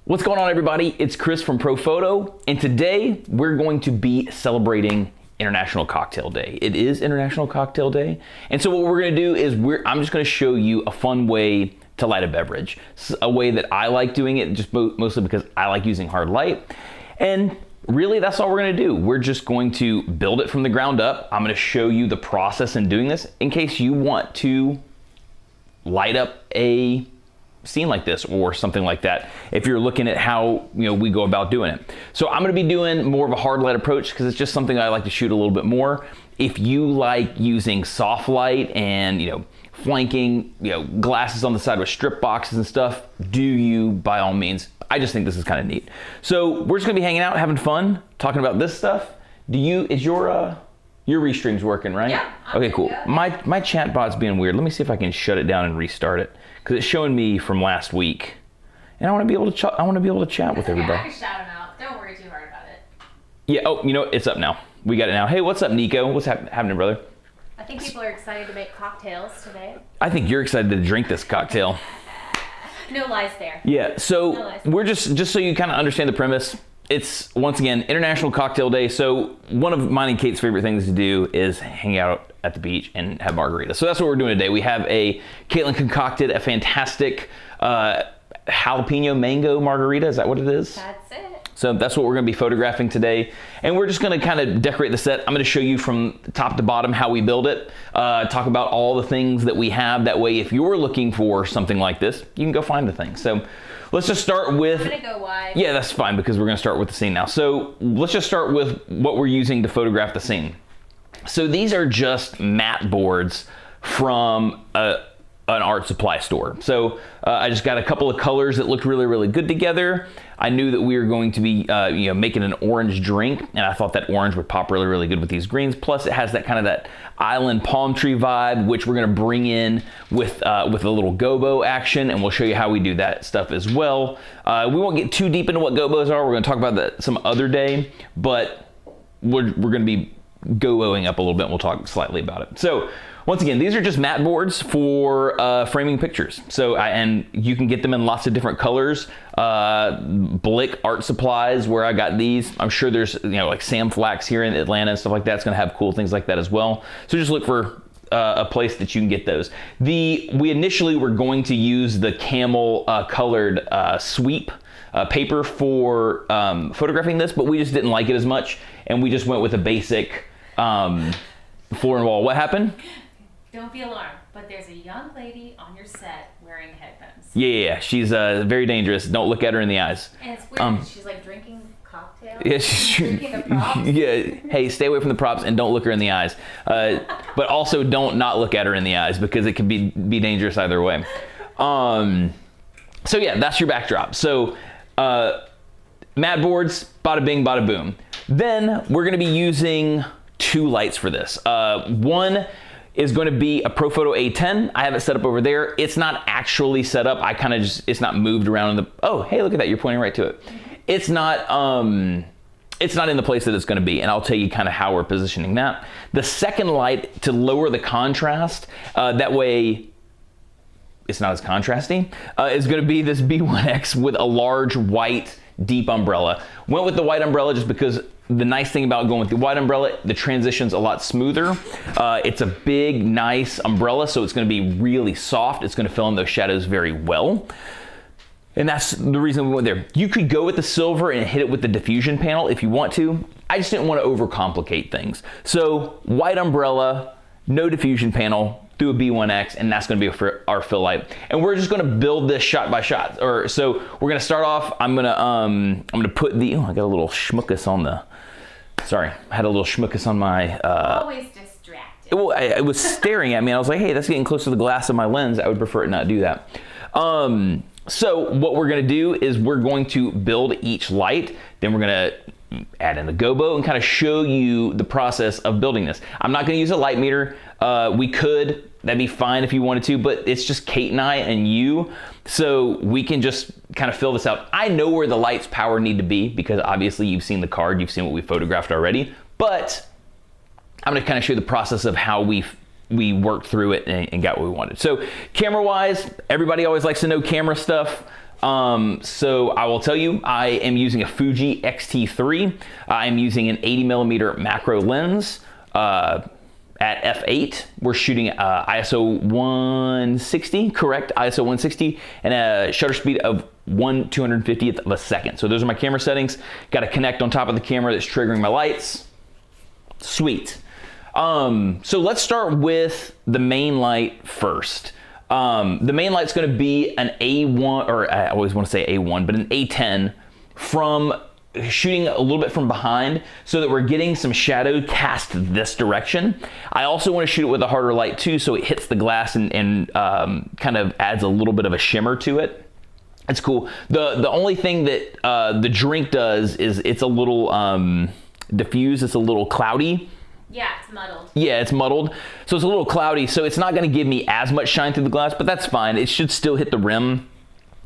What's going on, everybody? It's Chris from Profoto, and today we're going to be celebrating International Cocktail Day. It is International Cocktail Day, and so what we're going to do is I'm just going to show you a fun way to light a beverage, a way that I like doing it, just mostly because I like using hard light. And really, that's all we're going to do. We're just going to build it from the ground up. I'm going to show you the process in doing this in case you want to light up a scene like this or something like that, if you're looking at how we go about doing it. So I'm going to be doing more of a hard light approach because it's just something I like to shoot a little bit more. If you like using soft light and flanking glasses on the side with strip boxes and stuff, do you, by all means. I just think this is kind of neat. So we're just gonna be hanging out, having fun, talking about this stuff. Is your restream's working, right? Yeah. Okay, cool. My chat bot's being weird. Let me see if I can shut it down and restart it, because it's showing me from last week, and I want to be able to chat with everybody. I can shout them out. Don't worry too hard about it. Yeah. Oh, it's up now. We got it now. Hey, what's up, Nico? What's happening, brother? I think people are excited to make cocktails today. I think you're excited to drink this cocktail. No lies there. Yeah. So No lies. we're just so you kind of understand the premise. It's, once again, International Cocktail Day. So one of mine and Kate's favorite things to do is hang out at the beach and have margaritas. So that's what we're doing today. We have Caitlin concocted a fantastic jalapeno mango margarita. Is that what it is? That's it. So that's what we're going to be photographing today. And we're just going to kind of decorate the set. I'm going to show you from top to bottom how we build it, talk about all the things that we have. That way, if you're looking for something like this, you can go find the thing. So let's just start with... I'm going to go wide. Yeah, that's fine, because we're going to start with the scene now. So let's just start with what we're using to photograph the scene. So these are just mat boards from an art supply store. So I just got a couple of colors that looked really, really good together. I knew that we were going to be making an orange drink, and I thought that orange would pop really, really good with these greens. Plus it has that kind of that island palm tree vibe, which we're going to bring in with a little gobo action, and we'll show you how we do that stuff as well. We won't get too deep into what gobos are. We're going to talk about that some other day, but we're going to be goboing up a little bit, and we'll talk slightly about it. So once again, these are just mat boards for framing pictures. So, and you can get them in lots of different colors. Blick Art Supplies, where I got these. I'm sure there's, like Sam Flax here in Atlanta and stuff like that. It's gonna have cool things like that as well. So just look for a place that you can get those. We initially were going to use the camel colored sweep paper for photographing this, but we just didn't like it as much, and we just went with a basic floor and wall. What happened? Don't be alarmed, but there's a young lady on your set wearing headphones. Yeah, she's very dangerous. Don't look at her in the eyes. And it's weird, she's like drinking cocktails. Yeah, she's drinking the props. Yeah, hey, stay away from the props and don't look her in the eyes. But also don't not look at her in the eyes, because it can be dangerous either way. So yeah, that's your backdrop. So mat boards, bada bing, bada boom. Then we're gonna be using two lights for this. One is going to be a Profoto A10. I have it set up over there. It's not actually set up. I kind of it's not moved around in the, oh, hey, look at that. You're pointing right to it. It's not in the place that it's going to be. And I'll tell you kind of how we're positioning that. The second light, to lower the contrast, that way it's not as contrasty, is going to be this B1X with a large white deep umbrella. Went with the white umbrella just because the nice thing about going with the white umbrella, the transition's a lot smoother. It's a big, nice umbrella, so it's gonna be really soft. It's gonna fill in those shadows very well. And that's the reason we went there. You could go with the silver and hit it with the diffusion panel if you want to. I just didn't want to overcomplicate things. So white umbrella, no diffusion panel, through a B1X, and that's gonna be our fill light. And we're just gonna build this shot by shot. So we're gonna start off, I'm gonna put the, oh, I got a little schmuckus on the, sorry, I had a little schmuckus on my... Always distracted. Well, it was staring at me, and I was like, hey, that's getting close to the glass of my lens. I would prefer it not do that. So what we're gonna do is we're going to build each light, then we're gonna add in the gobo and kind of show you the process of building this. I'm not gonna use a light meter. We could, that'd be fine if you wanted to, but it's just Kate and I and you, so we can just kind of fill this out. I know where the lights power need to be, because obviously you've seen the card, you've seen what we photographed already, but I'm gonna kind of show you the process of how we we worked through it and got what we wanted. So camera wise, everybody always likes to know camera stuff. So I will tell you, I am using a Fuji X-T3. I'm using an 80mm macro lens at f8. We're shooting ISO 160, correct? ISO 160 and a shutter speed of 1/250th of a second. So those are my camera settings. Got a Kinect on top of the camera that's triggering my lights. Sweet. So let's start with the main light first. The main light's going to be an A1, or I always want to say A1, but an A10 from shooting a little bit from behind so that we're getting some shadow cast this direction. I also want to shoot it with a harder light too, so it hits the glass and kind of adds a little bit of a shimmer to it. It's cool. The only thing that the drink does is it's a little diffused, it's a little cloudy. Yeah, it's muddled. Yeah, it's muddled. So it's a little cloudy, so it's not going to give me as much shine through the glass, but that's fine. It should still hit the rim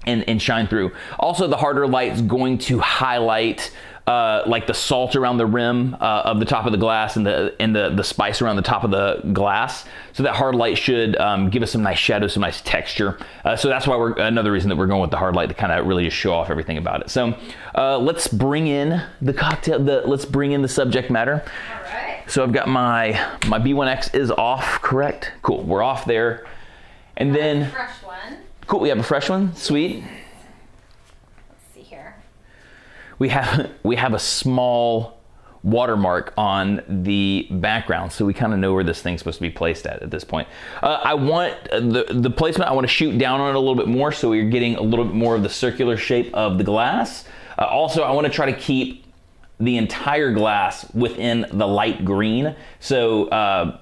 and shine through. Also, the harder light's going to highlight like the salt around the rim of the top of the glass and the spice around the top of the glass. So that hard light should give us some nice shadow, some nice texture. So that's why another reason that we're going with the hard light, to kind of really just show off everything about it. So let's bring in the cocktail, let's bring in the subject matter. All right. So I've got my B1X is off, correct? Cool, we're off there. And then, Fresh one. cool, we have a fresh one, sweet. Let's see here. We have a small watermark on the background, so we kind of know where this thing's supposed to be placed at this point. I want the placement, I want to shoot down on it a little bit more so we're getting a little bit more of the circular shape of the glass. Also, I want to try to keep the entire glass within the light green, so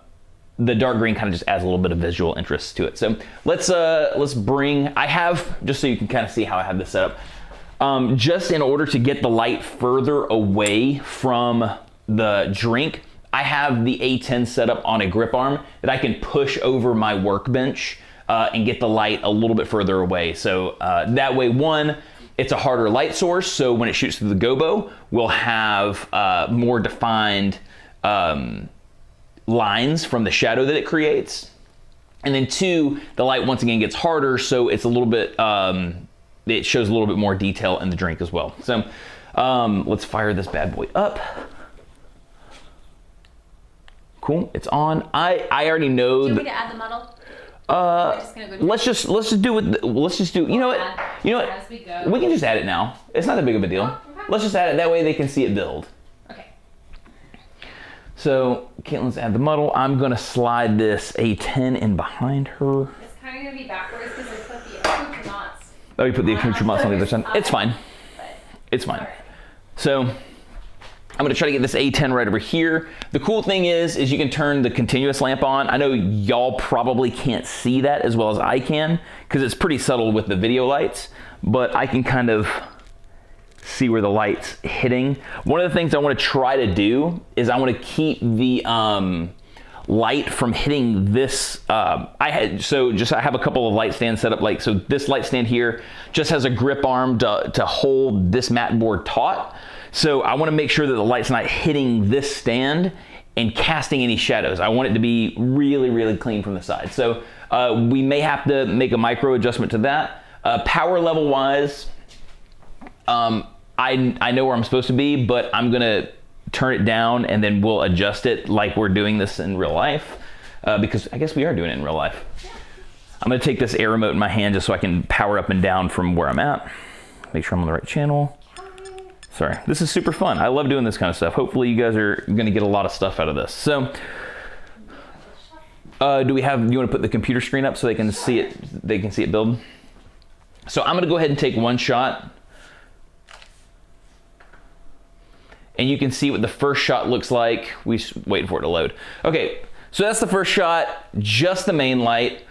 the dark green kind of just adds a little bit of visual interest to it. So let's bring, I have, just so you can kind of see how I have this set up, just in order to get the light further away from the drink, I have the A10 set up on a grip arm that I can push over my workbench and get the light a little bit further away. So that way, one, it's a harder light source, so when it shoots through the gobo, we'll have more defined lines from the shadow that it creates. And then two, the light once again gets harder, so it's a little bit, it shows a little bit more detail in the drink as well. So let's fire this bad boy up. Cool, it's on. I already know. Do you want me to add the muddle? Let's just do it. Let's just do. You know what? You know As we go. what? We can just add it now. It's not that big of a deal. Oh, okay. Let's just add it. That way they can see it build. Okay. So Caitlin's add the muddle. I'm gonna slide this A10 in behind her. It's kind of gonna be backwards because we put the accoutrements. Oh, you put the accoutrements on the other side. It's fine. But, It's fine. all right. So I'm gonna try to get this A10 right over here. The cool thing is you can turn the continuous lamp on. I know y'all probably can't see that as well as I can because it's pretty subtle with the video lights, but I can kind of see where the light's hitting. One of the things I wanna try to do is I wanna keep the light from hitting this. I have a couple of light stands set up, like, so this light stand here just has a grip arm to hold this mat board taut. So I want to make sure that the light's not hitting this stand and casting any shadows. I want it to be really, really clean from the side. So we may have to make a micro adjustment to that. Power level wise, I know where I'm supposed to be, but I'm gonna turn it down and then we'll adjust it like we're doing this in real life, because I guess we are doing it in real life. I'm gonna take this air remote in my hand just so I can power up and down from where I'm at. Make sure I'm on the right channel. Sorry, this is super fun. I love doing this kind of stuff. Hopefully you guys are gonna get a lot of stuff out of this. So, do you want to put the computer screen up so they can see it? They can see it build. So I'm gonna go ahead and take one shot. And you can see what the first shot looks like. We just waiting for it to load. Okay, so that's the first shot, just the main light.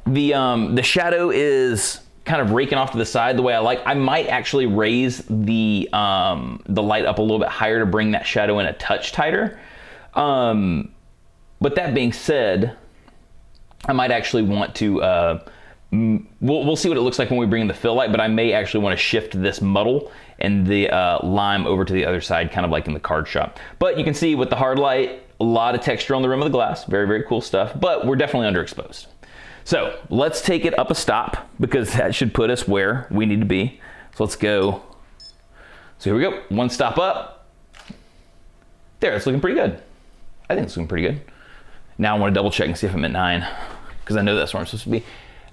The shadow is kind of raking off to the side the way I like. I might actually raise the light up a little bit higher to bring that shadow in a touch tighter. But that being said, I might actually want to, we'll see what it looks like when we bring in the fill light, but I may actually want to shift this muddle and the lime over to the other side, kind of like in the card shop. But you can see with the hard light, A lot of texture on the rim of the glass. Very, very cool stuff, but we're definitely underexposed. So let's take it up a stop because that should put us where we need to be. So let's go. So here we go. One stop up. There, it's looking pretty good. I think it's looking pretty good. Now I want to double check and see if I'm at 9 because I know that's where I'm supposed to be.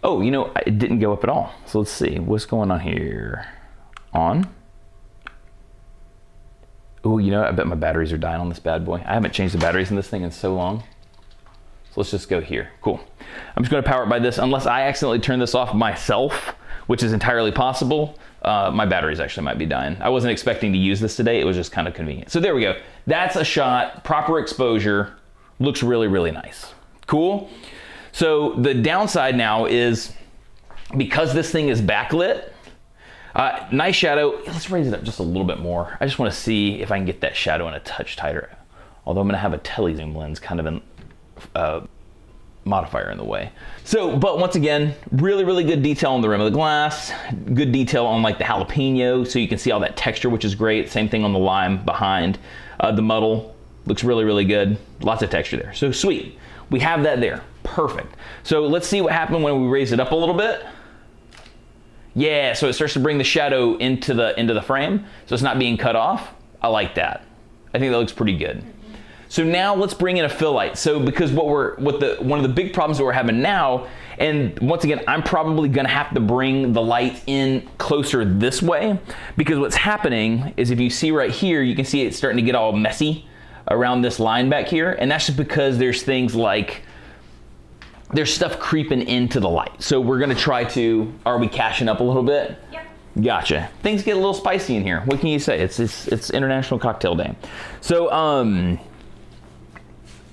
Oh, you know, it didn't go up at all. So let's see what's going on here. On. Oh, you know, I bet my batteries are dying on this bad boy. I haven't changed the batteries in this thing in so long. So let's just go here. Cool. I'm just going to power it by this unless I accidentally turn this off myself, which is entirely possible. My batteries actually might be dying. I wasn't expecting to use this today. It was just kind of convenient. So there we go. That's a shot. Proper exposure. Looks really, really nice. Cool. So the downside now is because this thing is backlit, nice shadow. Let's raise it up just a little bit more. I just want to see if I can get that shadow in a touch tighter. Although I'm going to have a telezoom lens kind of an modifier in the way. So, but once again, really, really good detail on the rim of the glass. Good detail on like the jalapeno, so you can see all that texture, which is great. Same thing on the lime behind. The muddle looks really, really good. Lots of texture there. So sweet. We have that there. Perfect. So let's see what happened when we raise it up a little bit. Yeah, so it starts to bring the shadow into the frame, so it's not being cut off. I like that. I think that looks pretty good. So now let's bring in a fill light. So because one of the big problems that we're having now, and once again, I'm probably gonna have to bring the light in closer this way, because what's happening is if you see right here, you can see it's starting to get all messy around this line back here, and that's just because there's things like there's stuff creeping into the light. So we're gonna try to, are we cashing up a little bit? Yep. Gotcha. Things get a little spicy in here. What can you say? It's International Cocktail Day. So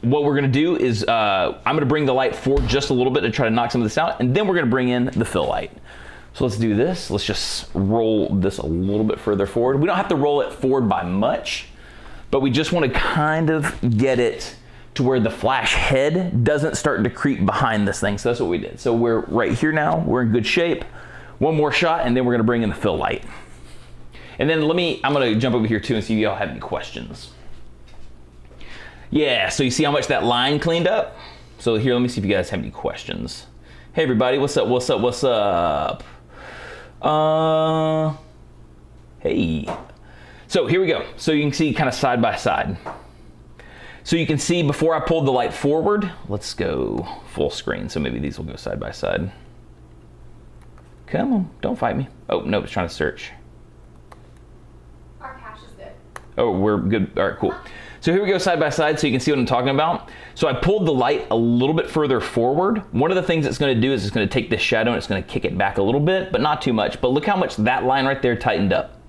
what we're gonna do is I'm gonna bring the light forward just a little bit to try to knock some of this out, and then we're gonna bring in the fill light. So let's do this. Let's just roll this a little bit further forward. We don't have to roll it forward by much, but we just wanna kind of get it to where the flash head doesn't start to creep behind this thing. So that's what we did. So we're right here now, we're in good shape. One more shot, and then we're gonna bring in the fill light. And then I'm gonna jump over here too and see if y'all have any questions. Yeah, so you see how much that line cleaned up? So here, let me see if you guys have any questions. Hey everybody, what's up, what's up, what's up? Hey. So here we go. So you can see kind of side by side. So you can see before I pulled the light forward, let's go full screen. So maybe these will go side by side. Come on, don't fight me. Oh, no, it's trying to search. Our cache is good. Oh, we're good. All right, cool. So here we go side by side so you can see what I'm talking about. So I pulled the light a little bit further forward. One of the things it's gonna do is it's gonna take this shadow and it's gonna kick it back a little bit, but not too much. But look how much that line right there tightened up.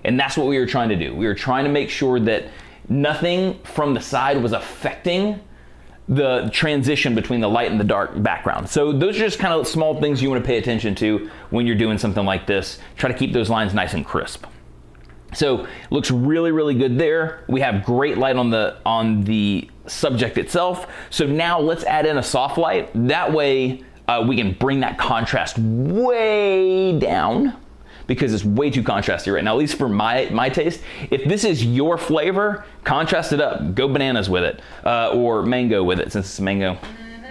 And that's what we were trying to do. We were trying to make sure that nothing from the side was affecting the transition between the light and the dark background. So those are just kind of small things you want to pay attention to when you're doing something like this. Try to keep those lines nice and crisp. So looks really, really good there. We have great light on the subject itself. So now let's add in a soft light. That way we can bring that contrast way down, because it's way too contrasty right now, at least for my taste. If this is your flavor, contrast it up. Go bananas with it, or mango with it, since it's mango.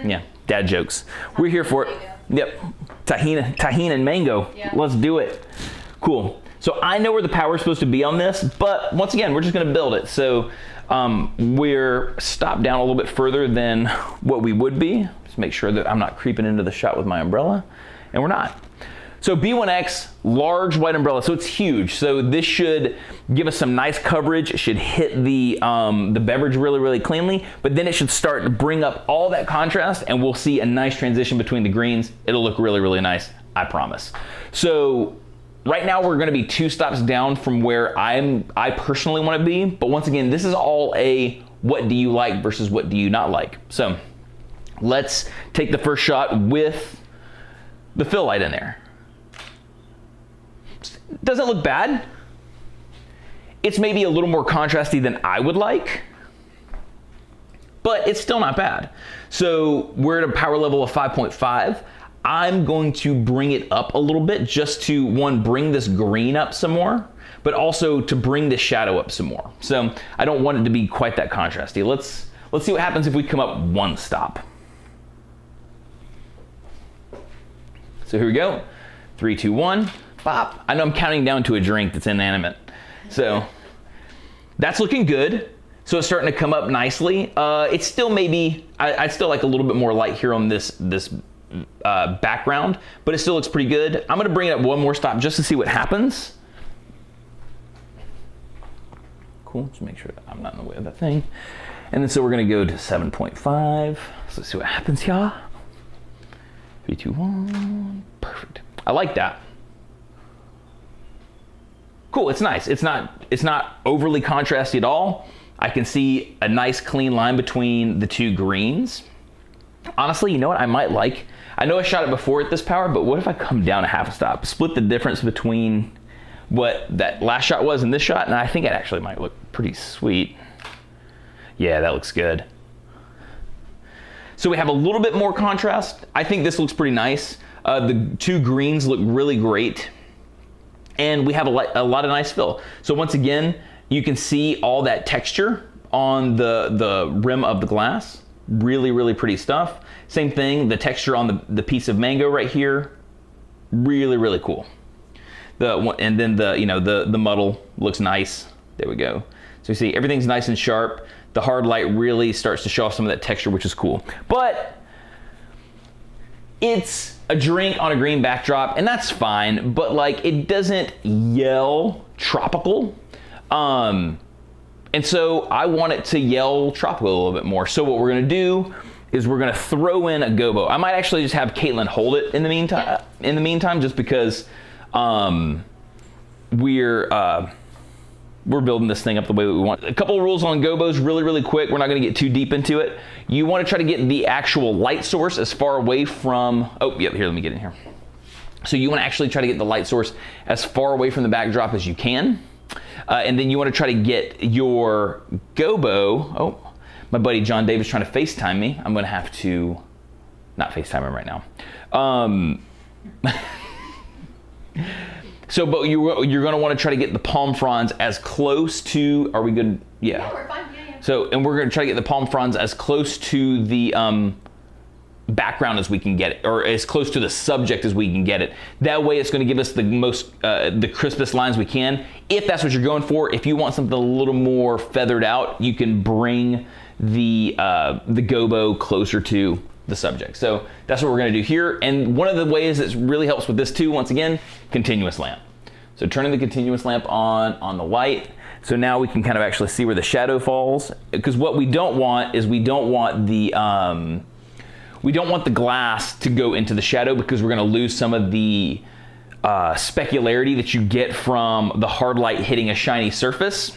Yeah, dad jokes. We're here for it. Yep, tahini and mango. Yeah. Let's do it. Cool. So I know where the power is supposed to be on this, but once again, we're just gonna build it. So we're stopped down a little bit further than what we would be. Just make sure that I'm not creeping into the shot with my umbrella, and we're not. So B1X, large white umbrella, so it's huge. So this should give us some nice coverage. It should hit the beverage really, really cleanly, but then it should start to bring up all that contrast, and we'll see a nice transition between the greens. It'll look really, really nice, I promise. So right now we're gonna be 2 stops down from where I personally wanna be, but once again, this is all a what do you like versus what do you not like. So let's take the first shot with the fill light in there. Doesn't look bad. It's maybe a little more contrasty than I would like, but it's still not bad. So we're at a power level of 5.5. I'm going to bring it up a little bit just to, one, bring this green up some more, but also to bring the shadow up some more. So I don't want it to be quite that contrasty. Let's see what happens if we come up one stop. So here we go. 3, 2, 1, pop. I know I'm counting down to a drink that's inanimate. So that's looking good. So it's starting to come up nicely. It's still maybe, I'd still like a little bit more light here on this background, but it still looks pretty good. I'm gonna bring it up one more stop just to see what happens. Cool, just make sure that I'm not in the way of that thing. And then so we're gonna go to 7.5. So let's see what happens, y'all. 3, 2, 1, perfect. I like that. Cool, it's nice. It's not overly contrasty at all. I can see a nice clean line between the two greens. Honestly, you know what I might like? I know I shot it before at this power, but what if I come down a half a stop, split the difference between what that last shot was and this shot, and I think it actually might look pretty sweet. Yeah, that looks good. So we have a little bit more contrast. I think this looks pretty nice. The two greens look really great. And we have a lot of nice fill. So once again, you can see all that texture on the rim of the glass. Really, really pretty stuff. Same thing, the texture on the piece of mango right here. Really, really cool. And then the muddle looks nice. There we go. So you see everything's nice and sharp. The hard light really starts to show off some of that texture, which is cool. But it's a drink on a green backdrop, and that's fine, but like it doesn't yell tropical. And so I want it to yell tropical a little bit more. So what we're gonna do is we're gonna throw in a gobo. I might actually just have Caitlin hold it in the meantime, just because we're building this thing up the way that we want. A couple of rules on gobos really, really quick. We're not gonna get too deep into it. You wanna try to get the actual light source as far away from, oh, yeah, here, let me get in here. So you wanna actually try to get the light source as far away from the backdrop as you can. And then you wanna try to get your gobo, oh, my buddy John Davis trying to FaceTime me. I'm gonna have to, not FaceTime him right now. So, but you're gonna wanna try to get the palm fronds as close to, are we good? Yeah, we're fine, yeah. So, and we're gonna try to get the palm fronds as close to the background as we can get it, or as close to the subject as we can get it. That way it's gonna give us the most, the crispest lines we can. If that's what you're going for, if you want something a little more feathered out, you can bring the gobo closer to the subject. So that's what we're gonna do here. And one of the ways that really helps with this too, once again, continuous lamp. So turning the continuous lamp on the light. So now we can kind of actually see where the shadow falls. Because what we don't want is we don't want the glass to go into the shadow, because we're gonna lose some of the specularity that you get from the hard light hitting a shiny surface.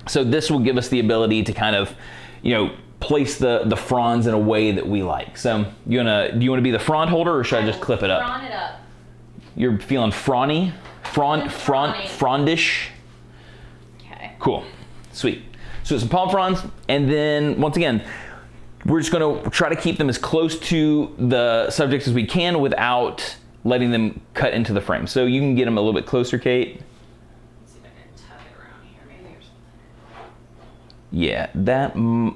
So this will give us the ability to kind of, place the fronds in a way that we like. So do you want to be the frond holder, or should I just clip it up? Frond it up. You're feeling frondish? Okay. Cool, sweet. So some palm fronds, and then once again, we're just gonna try to keep them as close to the subject as we can without letting them cut into the frame. So you can get them a little bit closer, Kate. Let's see if I can tuck it around here, maybe, or something. Yeah,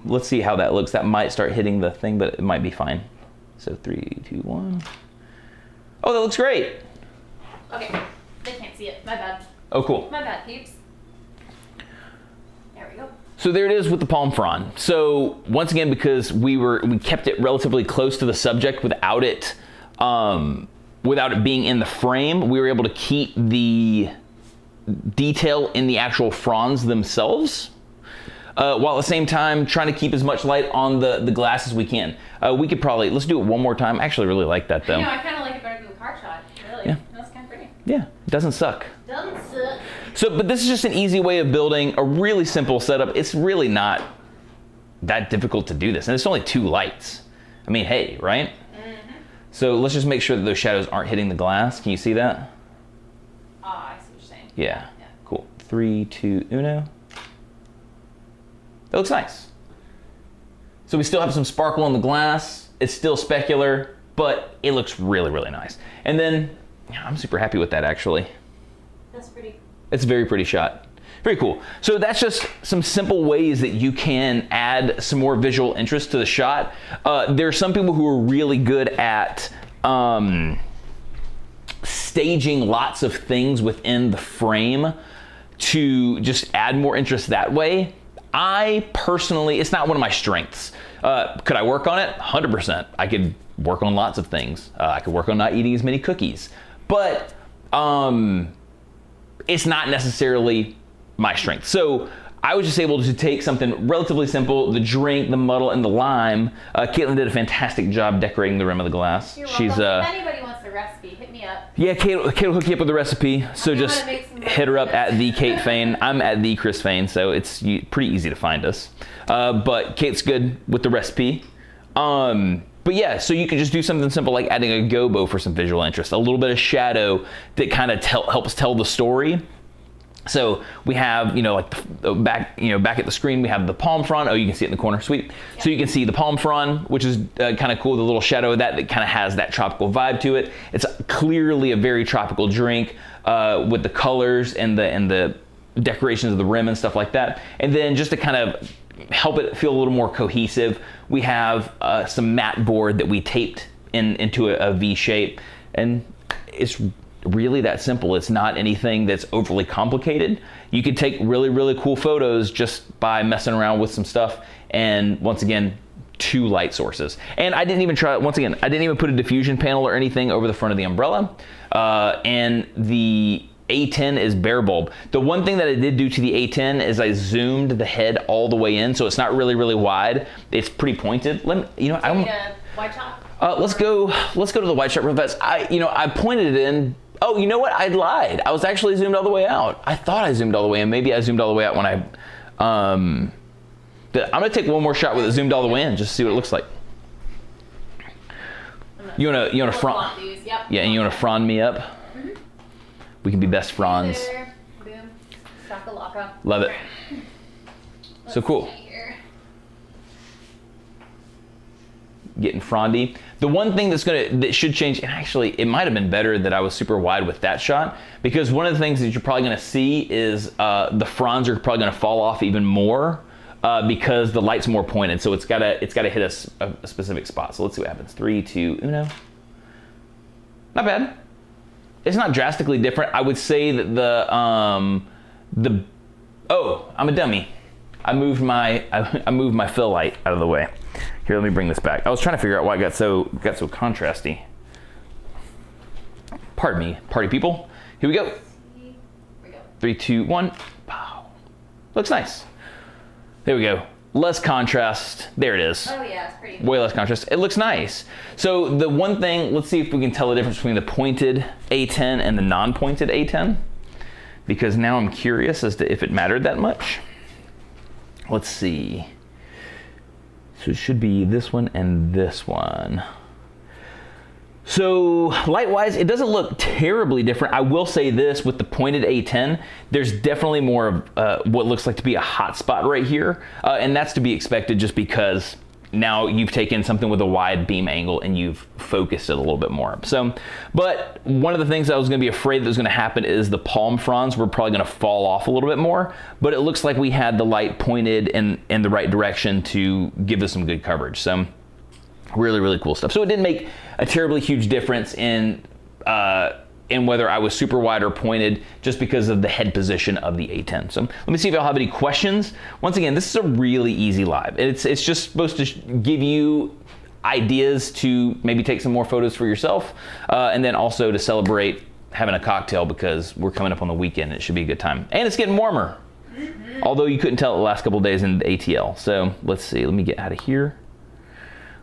let's see how that looks. That might start hitting the thing, but it might be fine. So 3, 2, 1. Oh, that looks great. Okay, they can't see it, my bad. Oh, cool. My bad, peeps. There we go. So there it is with the palm frond. So once again, because we kept it relatively close to the subject without it being in the frame, we were able to keep the detail in the actual fronds themselves, while at the same time trying to keep as much light on the glass as we can. We could probably, let's do it one more time. I actually really like that though. I kind of like it better than the card shot, really. Yeah. That's kind of pretty. Yeah, it doesn't suck. Doesn't suck. So, but this is just an easy way of building a really simple setup. It's really not that difficult to do this. And it's only 2 lights. I mean, hey, right? Mm-hmm. So let's just make sure that those shadows aren't hitting the glass. Can you see that? I see what you're saying. Yeah. Cool. 3, 2, 1. That looks nice. So we still have some sparkle on the glass. It's still specular, but it looks really, really nice. And then, I'm super happy with that actually. That's pretty. It's a very pretty shot. Very cool. So that's just some simple ways that you can add some more visual interest to the shot. There are some people who are really good at staging lots of things within the frame to just add more interest that way. I personally, it's not one of my strengths. Could I work on it? 100%. I could work on lots of things. I could work on not eating as many cookies, but it's not necessarily my strength. So I was just able to take something relatively simple, the drink, the muddle, and the lime. Caitlin did a fantastic job decorating the rim of the glass. You're welcome. If anybody wants the recipe, hit me up. Yeah, Kate will hook you up with the recipe. So just hit her up at the Kate Fain. I'm at the Chris Fain, so it's pretty easy to find us. But Kate's good with the recipe. But yeah, so you can just do something simple like adding a gobo for some visual interest, a little bit of shadow that kind of helps tell the story. So we have, like back at the screen, we have the palm frond. Oh, you can see it in the corner, sweet. Yep. So you can see the palm frond, which is kind of cool, the little shadow of that kind of has that tropical vibe to it. It's clearly a very tropical drink with the colors and the decorations of the rim and stuff like that. And then just to kind of help it feel a little more cohesive, we have some mat board that we taped into a V shape, and it's really that simple. It's not anything that's overly complicated. You could take really, really cool photos just by messing around with some stuff. And once again, 2 light sources. And I didn't even I didn't even put a diffusion panel or anything over the front of the umbrella. And the A10 is bare bulb. The one thing that I did do to the A10 is I zoomed the head all the way in, so it's not really, really wide. It's pretty pointed. White chalk? Let's go to the white chalk real fast. I pointed it in. Oh, you know what? I lied. I was actually zoomed all the way out. I thought I zoomed all the way in. Maybe I zoomed all the way out when I'm gonna take one more shot with it zoomed all the way in, just to see what it looks like. You wanna frond? Yep. Yeah, and you wanna frond me up? Mm-hmm. We can be best fronds. Boom. Shakalaka. Love it. So cool. Getting frondy. The one thing that should change, and actually it might have been better that I was super wide with that shot, because one of the things that you're probably gonna see is the fronds are probably gonna fall off even more because the light's more pointed, so it's gotta hit a specific spot. So let's see what happens. 3, 2, uno. Not bad. It's not drastically different. I would say that oh, I'm a dummy. I moved my fill light out of the way. Here, let me bring this back. I was trying to figure out why it got so contrasty. Pardon me, party people. Here we go. 3, 2, 1. Wow. Looks nice. There we go. Less contrast. There it is. Oh yeah, it's pretty. Way less contrast. It looks nice. So the one thing, let's see if we can tell the difference between the pointed A10 and the non-pointed A10, because now I'm curious as to if it mattered that much. Let's see. So it should be this one and this one. So light-wise, it doesn't look terribly different. I will say this, with the pointed A10, there's definitely more of what looks like to be a hot spot right here. And that's to be expected just because now you've taken something with a wide beam angle and you've focused it a little bit more. So, but one of the things I was gonna be afraid that was gonna happen is the palm fronds were probably gonna fall off a little bit more, but it looks like we had the light pointed in the right direction to give us some good coverage. So really, really cool stuff. So it didn't make a terribly huge difference in whether I was super wide or pointed, just because of the head position of the A10. So let me see if y'all have any questions. Once again, this is a really easy live. It's just supposed to give you ideas to maybe take some more photos for yourself, and then also to celebrate having a cocktail, because we're coming up on the weekend. It should be a good time. And it's getting warmer. Mm-hmm. Although you couldn't tell it the last couple of days in the ATL. So let's see, let me get out of here.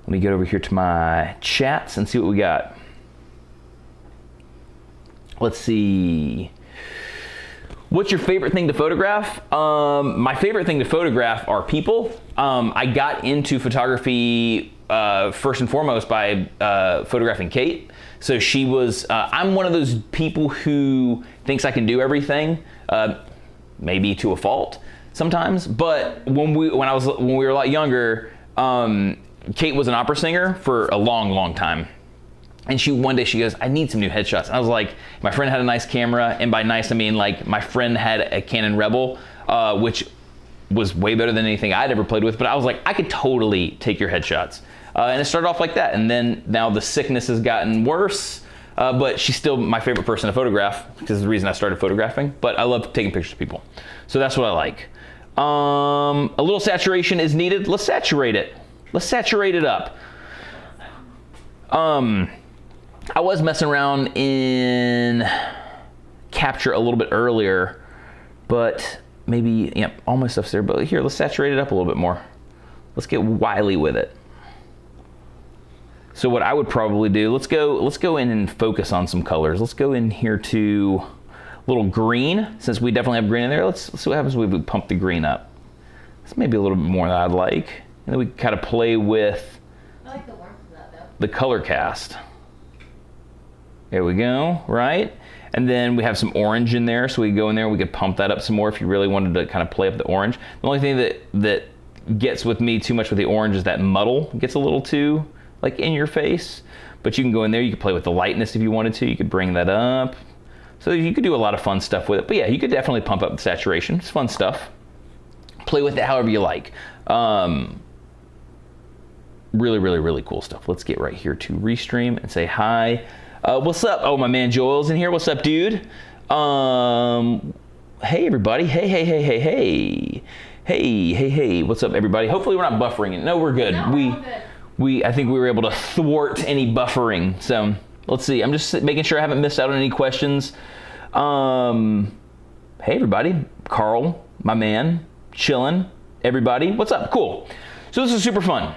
Let me get over here to my chats and see what we got. Let's see. What's your favorite thing to photograph? My favorite thing to photograph are people. I got into photography first and foremost by photographing Kate. So she was, I'm one of those people who thinks I can do everything, maybe to a fault sometimes. But when we were a lot younger, Kate was an opera singer for a long, long time. And one day she goes, I need some new headshots. And I was like, my friend had a nice camera, and by nice I mean like my friend had a Canon Rebel, which was way better than anything I'd ever played with, but I was like, I could totally take your headshots. And it started off like that, and then now the sickness has gotten worse, but she's still my favorite person to photograph, because it's the reason I started photographing, but I love taking pictures of people. So that's what I like. A little saturation is needed. Let's saturate it. Let's saturate it up. I was messing around in capture a little bit earlier, but maybe, yeah, all my stuff's there, but here, let's saturate it up a little bit more. Let's get wily with it. So what I would probably do, let's go in and focus on some colors. Let's go in here to a little green, since we definitely have green in there. Let's see what happens when we pump the green up. It's maybe a little bit more than I'd like. And then we kind of play with I like the warmth of that though. the color cast. There we go, right? And then we have some orange in there, so we go in there, we could pump that up some more if you really wanted to kind of play up the orange. The only thing that gets with me too much with the orange is that muddle. It gets a little too like in your face, but you can go in there, you could play with the lightness if you wanted to, you could bring that up. So you could do a lot of fun stuff with it. But yeah, you could definitely pump up the saturation. It's fun stuff. Play with it however you like. Really, really, really cool stuff. Let's get right here to Restream and say hi. What's up? Oh, my man Joel's in here. What's up, dude? Hey, everybody. Hey. What's up, everybody? Hopefully we're not buffering it. No, we're good. No, we're all good. I think we were able to thwart any buffering. So let's see. I'm just making sure I haven't missed out on any questions. Hey, everybody. Carl, my man, chilling. Everybody, what's up? Cool. So this is super fun.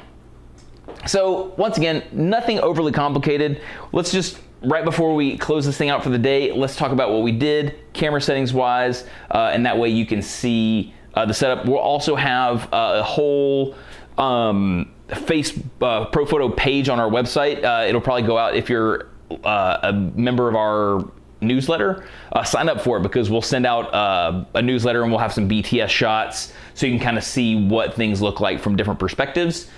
So once again, nothing overly complicated. Let's just, right before we close this thing out for the day, let's talk about what we did camera settings wise, and that way you can see the setup. We'll also have a whole Profoto page on our website. It'll probably go out if you're a member of our newsletter. Sign up for it, because we'll send out a newsletter and we'll have some BTS shots so you can kind of see what things look like from different perspectives.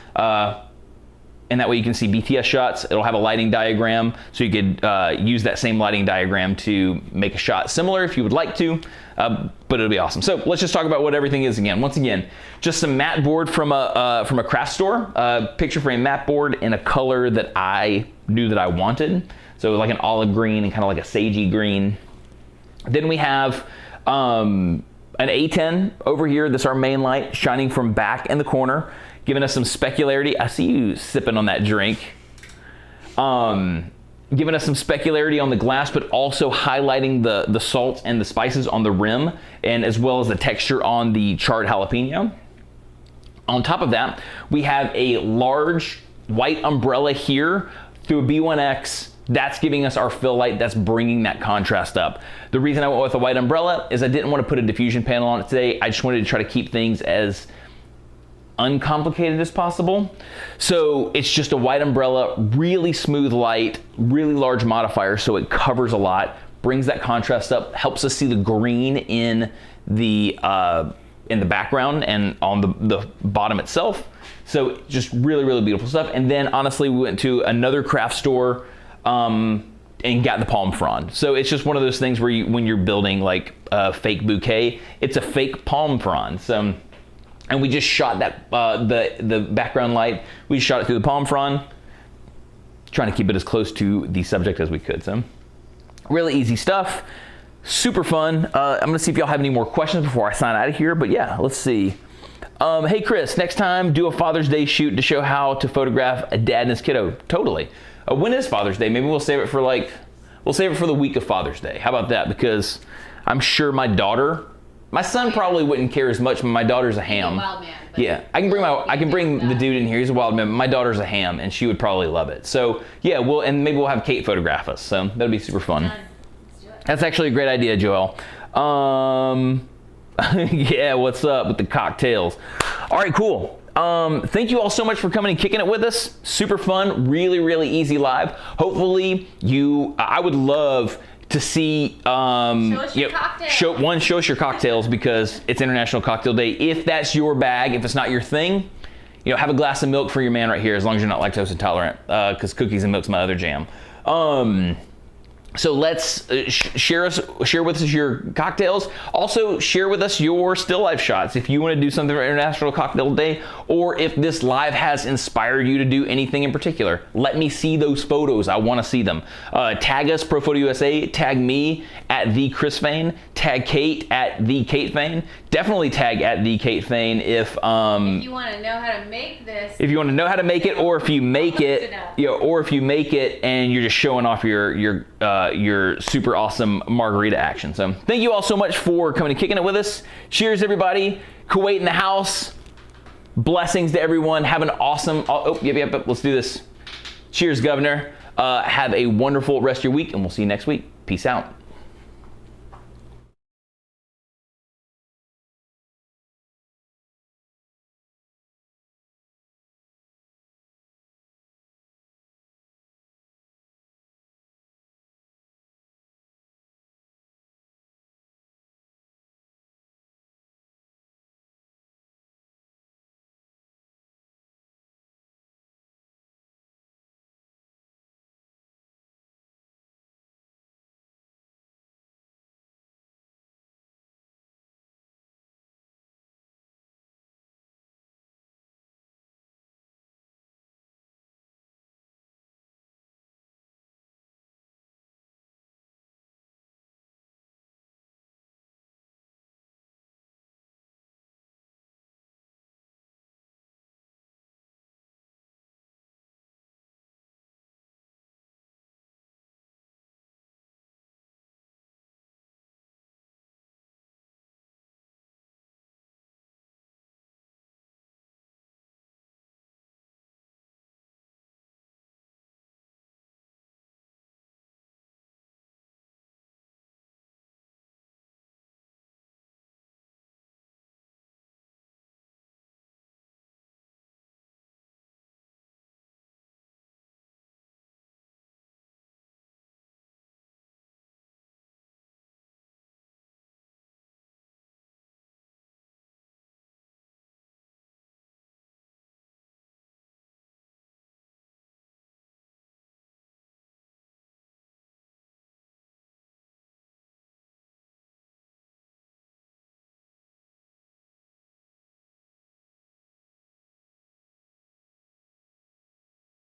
And that way you can see BTS shots. It'll have a lighting diagram, so you could use that same lighting diagram to make a shot similar if you would like to, but it'll be awesome. So let's just talk about what everything is again. Once again, just some matte board from a craft store, picture frame matte board in a color that I knew that I wanted. So like an olive green and kind of like a sagey green. Then we have an A10 over here. This is our main light, shining from back in the corner, giving us some specularity. I see you sipping on that drink. Giving us some specularity on the glass, but also highlighting the salt and the spices on the rim, and as well as the texture on the charred jalapeno. On top of that, we have a large white umbrella here through a B1X. That's giving us our fill light, that's bringing that contrast up. The reason I went with a white umbrella is I didn't want to put a diffusion panel on it today. I just wanted to try to keep things as uncomplicated as possible. So it's just a white umbrella, really smooth light, really large modifier, so it covers a lot, brings that contrast up, helps us see the green in the background and on the bottom itself. So just really, really beautiful stuff. And then honestly, we went to another craft store and got the palm frond. So it's just one of those things where when you're building like a fake bouquet, it's a fake palm frond. So, and we just shot that, the background light, we shot it through the palm frond, trying to keep it as close to the subject as we could. So really easy stuff, super fun. I'm gonna see if y'all have any more questions before I sign out of here, but yeah, let's see. Hey Chris, next time do a Father's Day shoot to show how to photograph a dad and his kiddo. Totally. When is Father's Day? Maybe we'll save it for the week of Father's Day. How about that? Because I'm sure my son probably wouldn't care as much, but my daughter's a ham. He's a wild man. Yeah, I can bring the dude in here. He's a wild man. My daughter's a ham, and she would probably love it. So yeah, and maybe we'll have Kate photograph us. So that'll be super fun. Let's do it. That's actually a great idea, Joel. Yeah, what's up with the cocktails? All right, cool. Thank you all so much for coming and kicking it with us. Super fun, really, really easy live. Hopefully I would love to see, show us your cocktails. Show us your cocktails, because it's International Cocktail Day. If that's your bag, if it's not your thing, have a glass of milk for your man right here, as long as you're not lactose intolerant, because cookies and milk's my other jam. So let's share with us your cocktails. Also share with us your still life shots if you want to do something for International Cocktail Day, or if this live has inspired you to do anything in particular. Let me see those photos. I want to see them. Tag us, Profoto USA. Tag me at the Chris Fain. Tag Kate at the Kate Fain. Definitely tag at the Kate Fain if you want to know how to make this. If you want to know how to make it, or if you make it, or if you make it and you're just showing off your super awesome margarita action. So thank you all so much for coming and kicking it with us. Cheers, everybody. Kuwait in the house. Blessings to everyone. Have an awesome. Yep. Let's do this. Cheers, Governor. Have a wonderful rest of your week, and we'll see you next week. Peace out.